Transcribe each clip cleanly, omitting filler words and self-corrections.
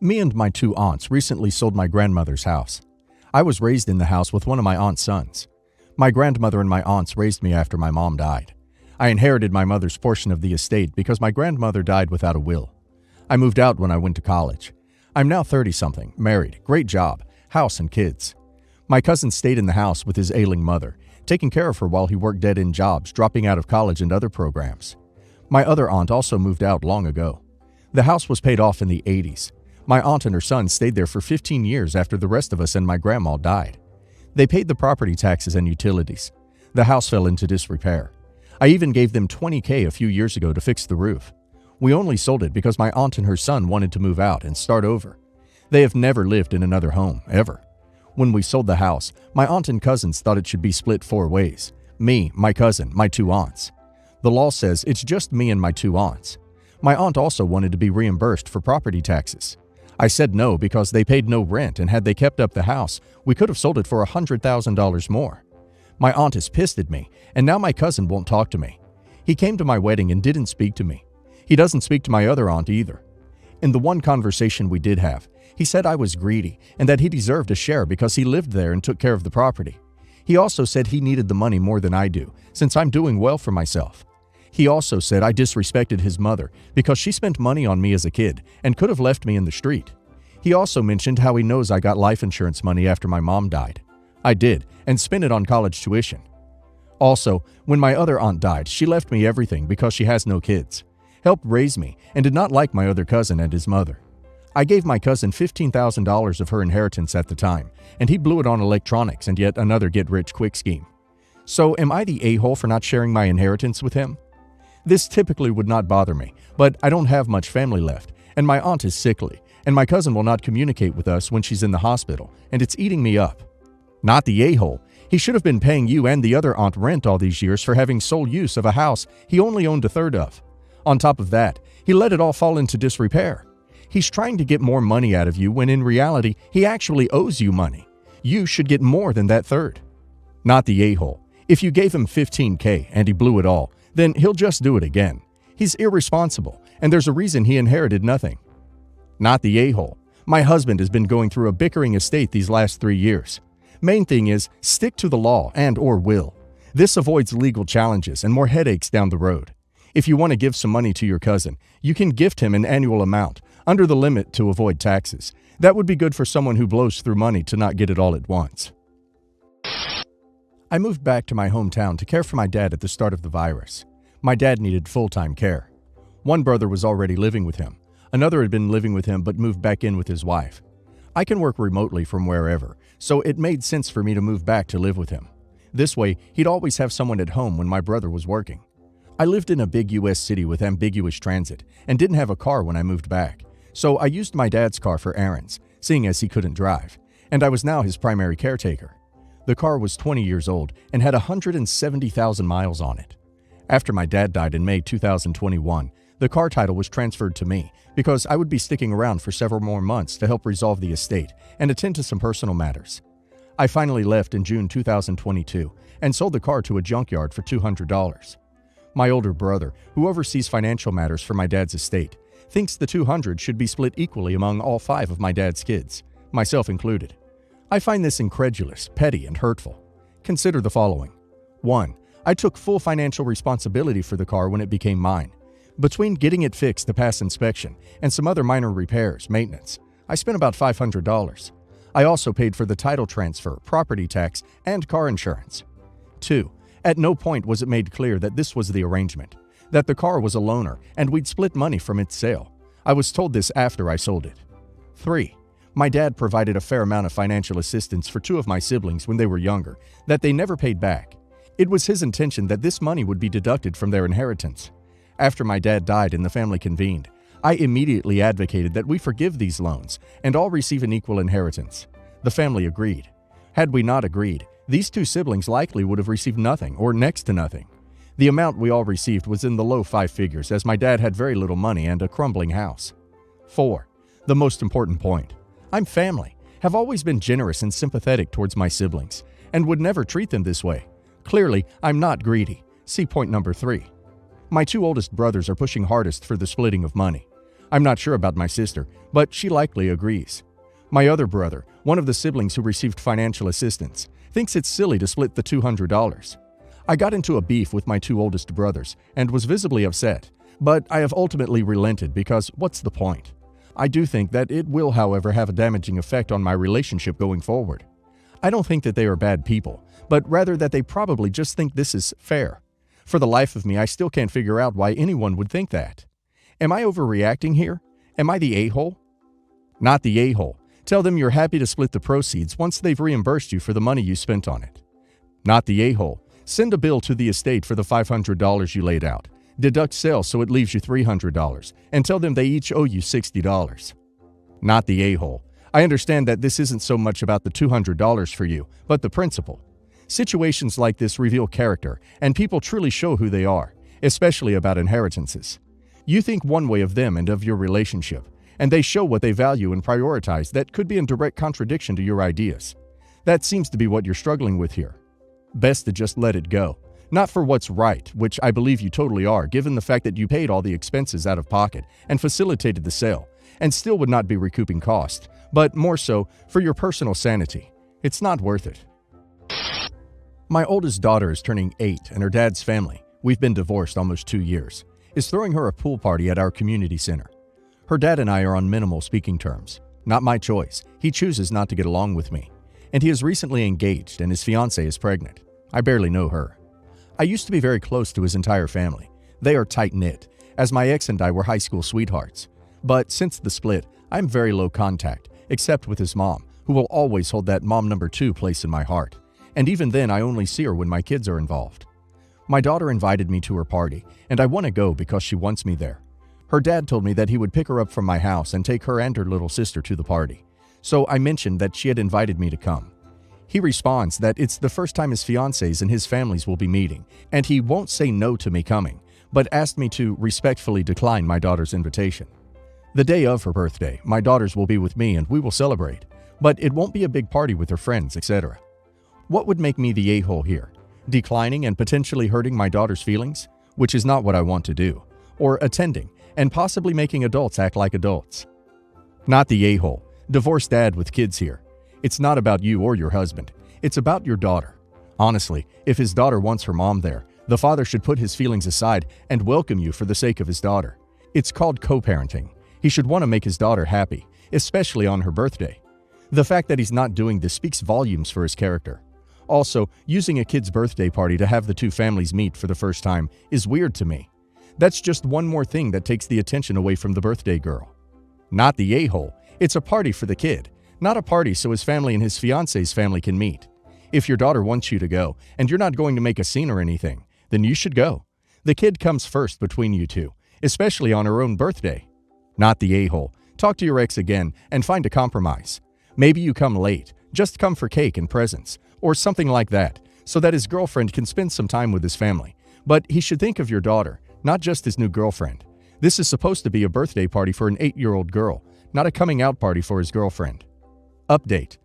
Me and my two aunts recently sold my grandmother's house. I was raised in the house with one of my aunt's sons. My grandmother and my aunts raised me after my mom died. I inherited my mother's portion of the estate because my grandmother died without a will. I moved out when I went to college. I'm now 30-something, married, great job, house and kids. My cousin stayed in the house with his ailing mother, taking care of her while he worked dead-end jobs, dropping out of college and other programs. My other aunt also moved out long ago. The house was paid off in the 80s. My aunt and her son stayed there for 15 years after the rest of us and my grandma died. They paid the property taxes and utilities. The house fell into disrepair. I even gave them $20,000 a few years ago to fix the roof. We only sold it because my aunt and her son wanted to move out and start over. They have never lived in another home, ever. When we sold the house, my aunt and cousins thought it should be split 4 ways. Me, my cousin, my two aunts. The law says it's just me and my two aunts. My aunt also wanted to be reimbursed for property taxes. I said no because they paid no rent, and had they kept up the house, we could have sold it for $100,000 more. My aunt is pissed at me, and now my cousin won't talk to me. He came to my wedding and didn't speak to me. He doesn't speak to my other aunt either. In the one conversation we did have, he said I was greedy and that he deserved a share because he lived there and took care of the property. He also said he needed the money more than I do, since I'm doing well for myself. He also said I disrespected his mother because she spent money on me as a kid and could have left me in the street. He also mentioned how he knows I got life insurance money after my mom died. I did, and spent it on college tuition. Also, when my other aunt died, she left me everything because she has no kids, helped raise me, and did not like my other cousin and his mother. I gave my cousin $15,000 of her inheritance at the time, and he blew it on electronics and yet another get-rich-quick scheme. So am I the a-hole for not sharing my inheritance with him? This typically would not bother me, but I don't have much family left, and my aunt is sickly, and my cousin will not communicate with us when she's in the hospital, and it's eating me up. Not the a-hole. He should have been paying you and the other aunt rent all these years for having sole use of a house he only owned a third of. On top of that, he let it all fall into disrepair. He's trying to get more money out of you when in reality, he actually owes you money. You should get more than that third. Not the a-hole. If you gave him $15,000 and he blew it all, then he'll just do it again. He's irresponsible, and there's a reason he inherited nothing. Not the a-hole. My husband has been going through a bickering estate these last 3 years. Main thing is, stick to the law and/or will. This avoids legal challenges and more headaches down the road. If you want to give some money to your cousin, you can gift him an annual amount, under the limit to avoid taxes. That would be good for someone who blows through money to not get it all at once. I moved back to my hometown to care for my dad at the start of the virus. My dad needed full-time care. One brother was already living with him. Another had been living with him but moved back in with his wife. I can work remotely from wherever, so it made sense for me to move back to live with him. This way, he'd always have someone at home when my brother was working. I lived in a big U.S. city with ambiguous transit and didn't have a car when I moved back, so I used my dad's car for errands, seeing as he couldn't drive, and I was now his primary caretaker. The car was 20 years old and had 170,000 miles on it. After my dad died in May 2021, the car title was transferred to me because I would be sticking around for several more months to help resolve the estate and attend to some personal matters. I finally left in June 2022 and sold the car to a junkyard for $200. My older brother, who oversees financial matters for my dad's estate, thinks the $200 should be split equally among all 5 of my dad's kids, myself included. I find this incredulous, petty, and hurtful. Consider the following. 1. I took full financial responsibility for the car when it became mine. Between getting it fixed to pass inspection and some other minor repairs, maintenance, I spent about $500. I also paid for the title transfer, property tax, and car insurance. 2. At no point was it made clear that this was the arrangement, that the car was a loaner and we'd split money from its sale. I was told this after I sold it. 3. My dad provided a fair amount of financial assistance for 2 of my siblings when they were younger that they never paid back. It was his intention that this money would be deducted from their inheritance. After my dad died and the family convened, I immediately advocated that we forgive these loans and all receive an equal inheritance. The family agreed. Had we not agreed, these 2 siblings likely would have received nothing or next to nothing. The amount we all received was in the low 5 figures as my dad had very little money and a crumbling house. 4. The most important point. I'm family, have always been generous and sympathetic towards my siblings, and would never treat them this way. Clearly, I'm not greedy. See point number 3. My 2 oldest brothers are pushing hardest for the splitting of money. I'm not sure about my sister, but she likely agrees. My other brother, one of the siblings who received financial assistance, thinks it's silly to split the $200. I got into a beef with my two oldest brothers and was visibly upset, but I have ultimately relented because what's the point? I do think that it will, however, have a damaging effect on my relationship going forward. I don't think that they are bad people, but rather that they probably just think this is fair. For the life of me, I still can't figure out why anyone would think that. Am I overreacting here? Am I the a-hole? Not the a-hole. Tell them you're happy to split the proceeds once they've reimbursed you for the money you spent on it. Not the a-hole. Send a bill to the estate for the $500 you laid out. Deduct sales so it leaves you $300, and tell them they each owe you $60. Not the a-hole. I understand that this isn't so much about the $200 for you, but the principle. Situations like this reveal character, and people truly show who they are, especially about inheritances. You think one way of them and of your relationship, and they show what they value and prioritize that could be in direct contradiction to your ideas. That seems to be what you're struggling with here. Best to just let it go. Not for what's right, which I believe you totally are, given the fact that you paid all the expenses out of pocket and facilitated the sale, and still would not be recouping cost, but more so for your personal sanity. It's not worth it. My oldest daughter is turning 8, and her dad's family, we've been divorced almost 2 years, is throwing her a pool party at our community center. Her dad and I are on minimal speaking terms. Not my choice. He chooses not to get along with me. And he is recently engaged, and his fiancée is pregnant. I barely know her. I used to be very close to his entire family. They are tight-knit, as my ex and I were high school sweethearts. But since the split, I'm very low contact, except with his mom, who will always hold that mom number 2 place in my heart. And even then, I only see her when my kids are involved. My daughter invited me to her party, and I want to go because she wants me there. Her dad told me that he would pick her up from my house and take her and her little sister to the party. So I mentioned that she had invited me to come. He responds that it's the first time his fiancés and his families will be meeting, and he won't say no to me coming, but asked me to respectfully decline my daughter's invitation. The day of her birthday, my daughters will be with me and we will celebrate, but it won't be a big party with her friends, etc. What would make me the a-hole here? Declining and potentially hurting my daughter's feelings, which is not what I want to do, or attending and possibly making adults act like adults? Not the a-hole. Divorced dad with kids here. It's not about you or your husband. It's about your daughter. Honestly, if his daughter wants her mom there, the father should put his feelings aside and welcome you for the sake of his daughter. It's called co-parenting. He should want to make his daughter happy, especially on her birthday. The fact that he's not doing this speaks volumes for his character. Also, using a kid's birthday party to have the two families meet for the first time is weird to me. That's just one more thing that takes the attention away from the birthday girl. Not the a-hole. It's a party for the kid, not a party so his family and his fiancé's family can meet. If your daughter wants you to go, and you're not going to make a scene or anything, then you should go. The kid comes first between you two, especially on her own birthday. Not the a-hole. Talk to your ex again and find a compromise. Maybe you come late, just come for cake and presents, or something like that, so that his girlfriend can spend some time with his family. But he should think of your daughter, not just his new girlfriend. This is supposed to be a birthday party for an 8-year-old girl, not a coming out party for his girlfriend. Update.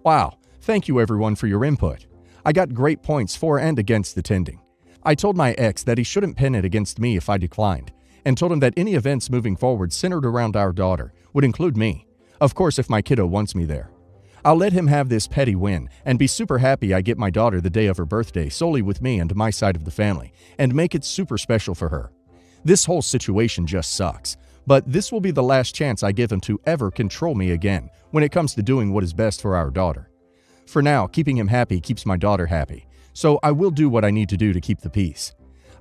Wow, thank you everyone for your input. I got great points for and against attending. I told my ex that he shouldn't pin it against me if I declined, and told him that any events moving forward centered around our daughter would include me. Of course, if my kiddo wants me there. I'll let him have this petty win and be super happy I get my daughter the day of her birthday solely with me and my side of the family, and make it super special for her. This whole situation just sucks, but this will be the last chance I give him to ever control me again when it comes to doing what is best for our daughter. For now, keeping him happy keeps my daughter happy, so I will do what I need to do to keep the peace.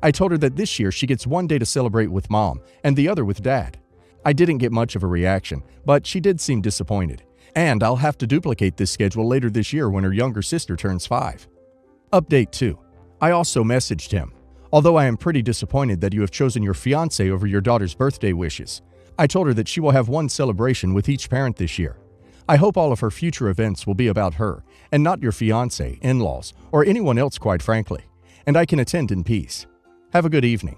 I told her that this year she gets one day to celebrate with mom and the other with dad. I didn't get much of a reaction, but she did seem disappointed. And I'll have to duplicate this schedule later this year when her younger sister turns 5. Update 2. I also messaged him. Although I am pretty disappointed that you have chosen your fiancé over your daughter's birthday wishes, I told her that she will have one celebration with each parent this year. I hope all of her future events will be about her, and not your fiancé, in-laws, or anyone else quite frankly, and I can attend in peace. Have a good evening.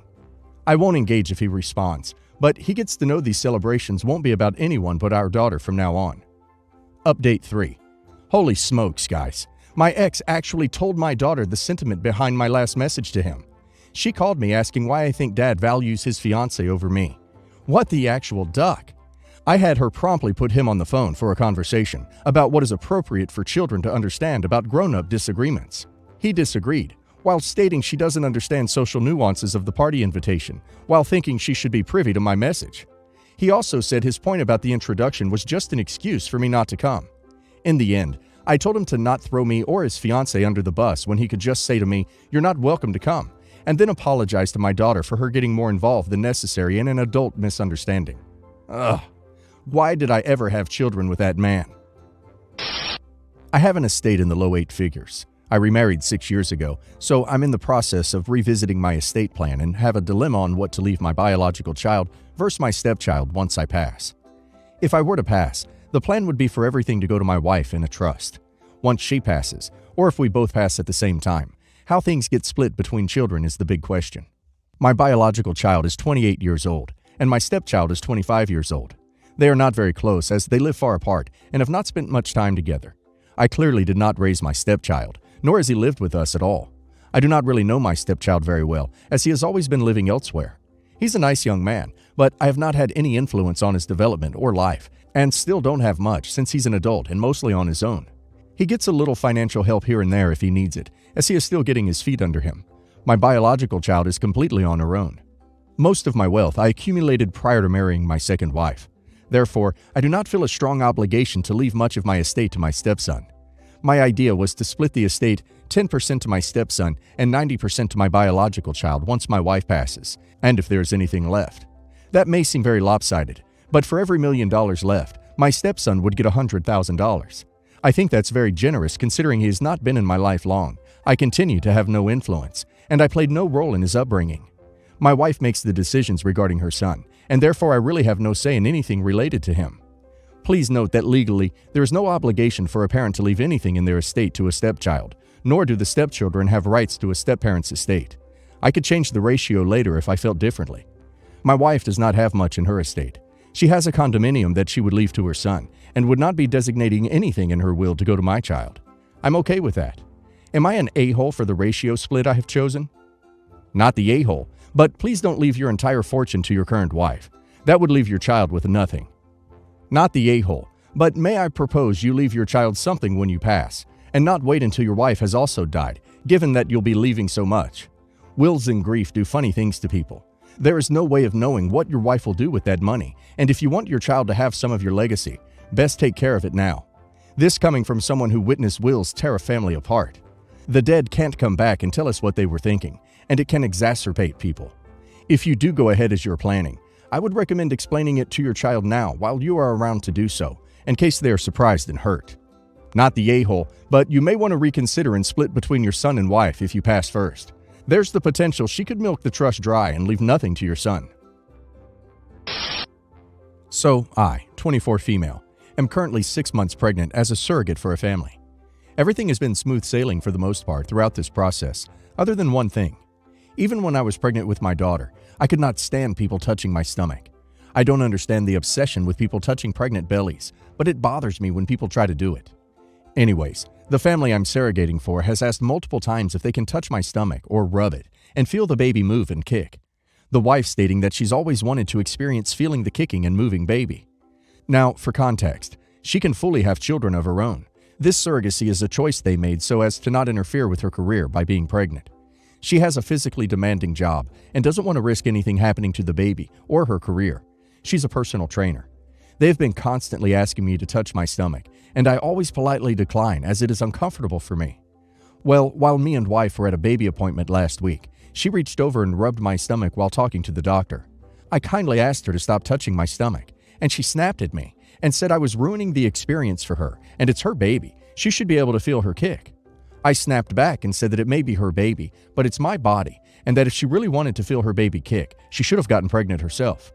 I won't engage if he responds, but he gets to know these celebrations won't be about anyone but our daughter from now on. Update 3. Holy smokes, guys. My ex actually told my daughter the sentiment behind my last message to him. She called me asking why I think dad values his fiancé over me. What the actual duck? I had her promptly put him on the phone for a conversation about what is appropriate for children to understand about grown-up disagreements. He disagreed, while stating she doesn't understand social nuances of the party invitation, while thinking she should be privy to my message. He also said his point about the introduction was just an excuse for me not to come. In the end, I told him to not throw me or his fiancée under the bus when he could just say to me, "You're not welcome to come," and then apologize to my daughter for her getting more involved than necessary in an adult misunderstanding. Ugh. Why did I ever have children with that man? I have an estate in the low 8 figures. I remarried 6 years ago, so I'm in the process of revisiting my estate plan and have a dilemma on what to leave my biological child versus my stepchild once I pass. If I were to pass, the plan would be for everything to go to my wife in a trust. Once she passes, or if we both pass at the same time, how things get split between children is the big question. My biological child is 28 years old, and my stepchild is 25 years old. They are not very close as they live far apart and have not spent much time together. I clearly did not raise my stepchild, nor has he lived with us at all. I do not really know my stepchild very well, as he has always been living elsewhere. He's a nice young man, but I have not had any influence on his development or life, and still don't have much since he's an adult and mostly on his own. He gets a little financial help here and there if he needs it, as he is still getting his feet under him. My biological child is completely on her own. Most of my wealth I accumulated prior to marrying my second wife. Therefore, I do not feel a strong obligation to leave much of my estate to my stepson. My idea was to split the estate 10% to my stepson and 90% to my biological child once my wife passes, and if there is anything left. That may seem very lopsided, but for every $1 million left, my stepson would get $100,000. I think that's very generous considering he has not been in my life long. I continue to have no influence, and I played no role in his upbringing. My wife makes the decisions regarding her son, and therefore I really have no say in anything related to him. Please note that legally, there is no obligation for a parent to leave anything in their estate to a stepchild, nor do the stepchildren have rights to a stepparent's estate. I could change the ratio later if I felt differently. My wife does not have much in her estate. She has a condominium that she would leave to her son, and would not be designating anything in her will to go to my child. I'm okay with that. Am I an a-hole for the ratio split I have chosen? Not the a-hole, but please don't leave your entire fortune to your current wife. That would leave your child with nothing. Not the a-hole, but may I propose you leave your child something when you pass, and not wait until your wife has also died, given that you'll be leaving so much. Wills and grief do funny things to people. There is no way of knowing what your wife will do with that money, and if you want your child to have some of your legacy, best take care of it now. This coming from someone who witnessed wills tear a family apart. The dead can't come back and tell us what they were thinking, and it can exacerbate people. If you do go ahead as you're planning, I would recommend explaining it to your child now while you are around to do so, in case they are surprised and hurt. Not the a-hole, but you may want to reconsider and split between your son and wife if you pass first. There's the potential she could milk the trust dry and leave nothing to your son. So, I, 24 female, am currently 6 months pregnant as a surrogate for a family. Everything has been smooth sailing for the most part throughout this process, other than one thing. Even when I was pregnant with my daughter, I could not stand people touching my stomach. I don't understand the obsession with people touching pregnant bellies, but it bothers me when people try to do it. Anyways, the family I'm surrogating for has asked multiple times if they can touch my stomach or rub it and feel the baby move and kick. The wife stating that she's always wanted to experience feeling the kicking and moving baby. Now, for context, she can fully have children of her own. This surrogacy is a choice they made so as to not interfere with her career by being pregnant. She has a physically demanding job and doesn't want to risk anything happening to the baby or her career. She's a personal trainer. They've been constantly asking me to touch my stomach, and I always politely decline as it is uncomfortable for me. Well, while me and wife were at a baby appointment last week, she reached over and rubbed my stomach while talking to the doctor. I kindly asked her to stop touching my stomach, and she snapped at me and said I was ruining the experience for her, and it's her baby. She should be able to feel her kick. I snapped back and said that it may be her baby, but it's my body, and that if she really wanted to feel her baby kick, she should have gotten pregnant herself.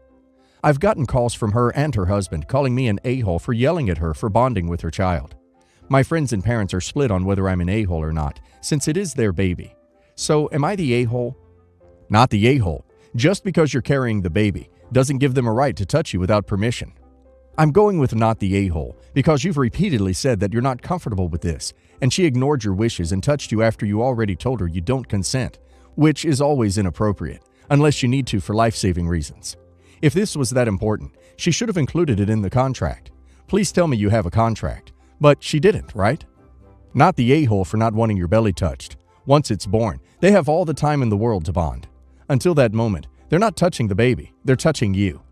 I've gotten calls from her and her husband calling me an a-hole for yelling at her for bonding with her child. My friends and parents are split on whether I'm an a-hole or not, since it is their baby. So, am I the a-hole? Not the a-hole. Just because you're carrying the baby doesn't give them a right to touch you without permission. I'm going with not the a-hole because you've repeatedly said that you're not comfortable with this, and she ignored your wishes and touched you after you already told her you don't consent, which is always inappropriate, unless you need to for life-saving reasons. If this was that important, she should have included it in the contract. Please tell me you have a contract. But she didn't, right? Not the a-hole for not wanting your belly touched. Once it's born, they have all the time in the world to bond. Until that moment, they're not touching the baby, they're touching you.